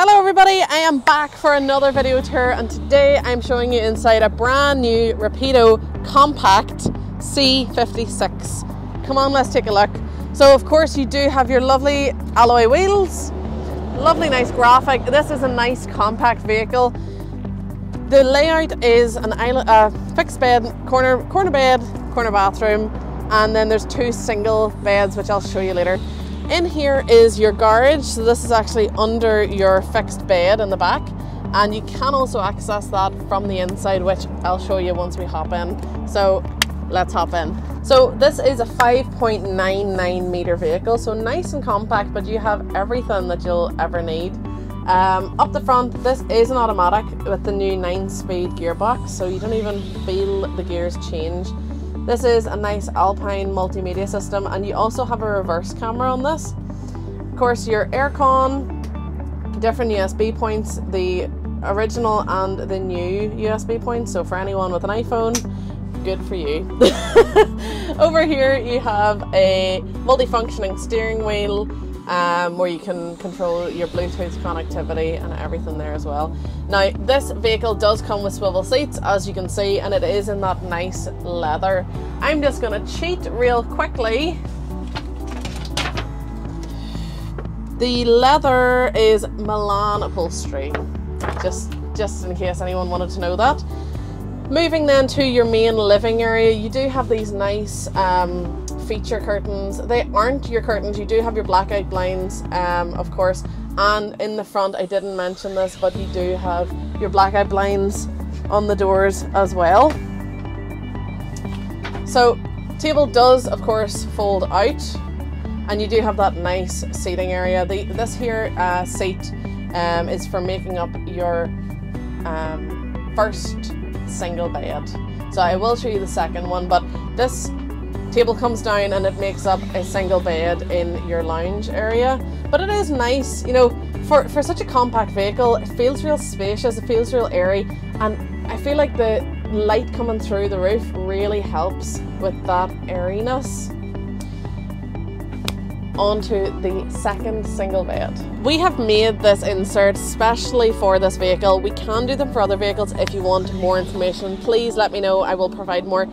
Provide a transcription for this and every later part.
Hello everybody, I am back for another video tour, and today I'm showing you inside a brand new Rapido compact C56. Come on, let's take a look. So of course you do have your lovely alloy wheels, lovely nice graphic. This is a nice compact vehicle. The layout is a fixed bed, corner bed, corner bathroom, and then there's two single beds which I'll show you later. In here is your garage, so this is actually under your fixed bed in the back, and you can also access that from the inside, which I'll show you once we hop in. So let's hop in. So this is a 5.99 metre vehicle, so nice and compact, but you have everything that you'll ever need. Up the front, this is an automatic with the new 9-speed gearbox, so you don't even feel the gears change. This is a nice Alpine multimedia system, and you also have a reverse camera on this. Of course, your aircon, different USB points, the original and the new USB points. So for anyone with an iPhone, good for you. Over here you have a multifunctioning steering wheel, where you can control your Bluetooth connectivity and everything there as well. Now this vehicle does come with swivel seats, as you can see, and it is in that nice leather. I'm just going to cheat real quickly. The leather is Milan upholstery, just in case anyone wanted to know that. Moving then to your main living area, you do have these nice feature curtains. They aren't your curtains, you do have your blackout blinds, of course, and in the front, I didn't mention this, but you do have your blackout blinds on the doors as well. So table does of course fold out, and you do have that nice seating area. This here seat is for making up your first single bed. So I will show you the second one, but this table comes down and it makes up a single bed in your lounge area. But it is nice, you know, for such a compact vehicle. It feels real spacious, it feels real airy, and I feel like the light coming through the roof really helps with that airiness. Onto the second single bed. We have made this insert specially for this vehicle. We can do them for other vehicles. If you want more information, please let me know, I will provide more.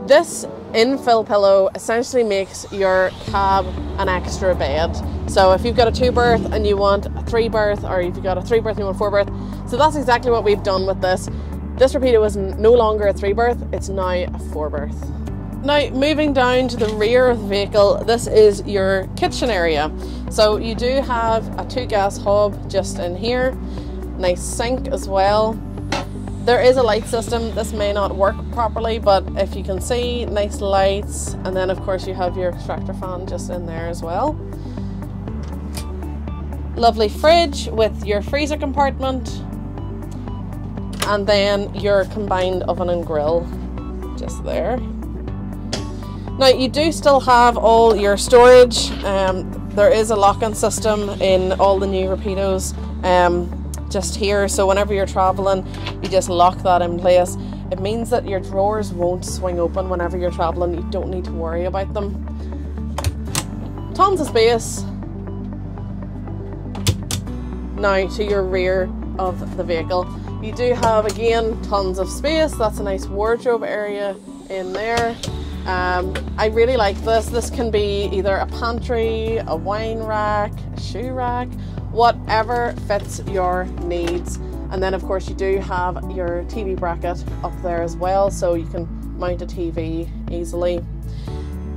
This infill pillow essentially makes your cab an extra bed. So if you've got a 2-berth and you want a 3-berth, or if you've got a 3-berth and you want a 4-berth, so that's exactly what we've done with this. This Rapido is no longer a 3-berth, it's now a 4-berth. Now moving down to the rear of the vehicle, this is your kitchen area. So you do have a 2-gas hob just in here, nice sink as well. There is a light system. This may not work properly, but if you can see, nice lights, and then of course you have your extractor fan just in there as well. Lovely fridge with your freezer compartment, and then your combined oven and grill just there. Now you do still have all your storage. There is a lock-in system in all the new Rapidos just here, so whenever you're traveling you just lock that in place. It means that your drawers won't swing open whenever you're traveling. You don't need to worry about them. Tons of space. Now to your rear of the vehicle, you do have again tons of space. That's a nice wardrobe area in there. I really like this. This can be either a pantry, a wine rack, a shoe rack, whatever fits your needs. And then of course you do have your TV bracket up there as well, so you can mount a TV easily.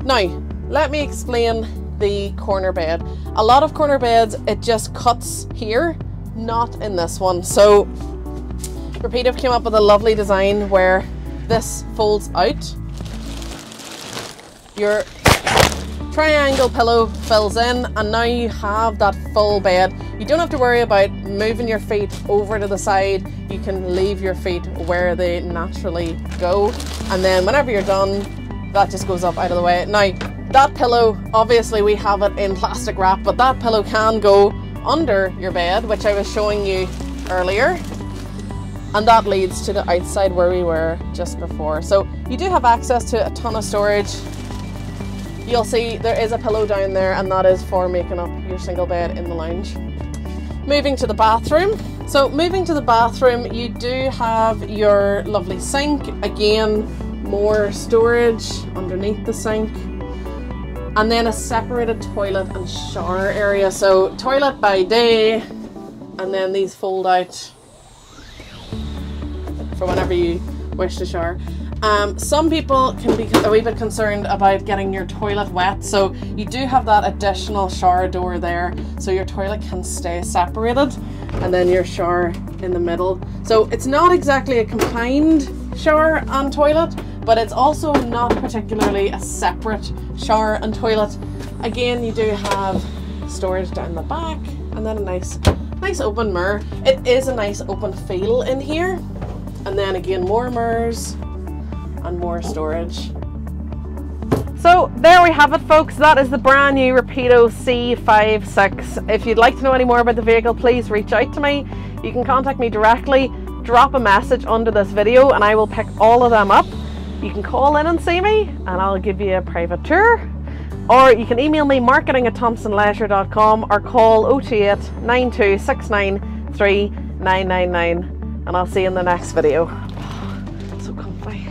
Now let me explain the corner bed. A lot of corner beds, it just cuts here, not in this one. So Rapido came up with a lovely design where this folds out. Your triangle pillow fills in, and now you have that full bed. You don't have to worry about moving your feet over to the side. You can leave your feet where they naturally go, and then whenever you're done, that just goes up out of the way. Now that pillow, obviously we have it in plastic wrap, but that pillow can go under your bed, which I was showing you earlier, and that leads to the outside where we were just before. So you do have access to a ton of storage. You'll see there is a pillow down there, and that is for making up your single bed in the lounge. Moving to the bathroom. So moving to the bathroom, you do have your lovely sink. Again, more storage underneath the sink. And then a separated toilet and shower area. So toilet by day, and then these fold out for whenever you wish to shower. Some people can be a wee bit concerned about getting your toilet wet, so you do have that additional shower door there, so your toilet can stay separated, and then your shower in the middle. So it's not exactly a combined shower and toilet, but it's also not particularly a separate shower and toilet. Again, you do have storage down the back, and then a nice open mirror. It is a nice open feel in here, and then again more mirrors and more storage. So there we have it, folks. That is the brand new Rapido C56. If you'd like to know any more about the vehicle, please reach out to me. You can contact me directly, drop a message under this video, and I will pick all of them up. You can call in and see me, and I'll give you a private tour. Or you can email me marketing@thompsonleisure.com or call 028 9269 3999, and I'll see you in the next video. So comfy.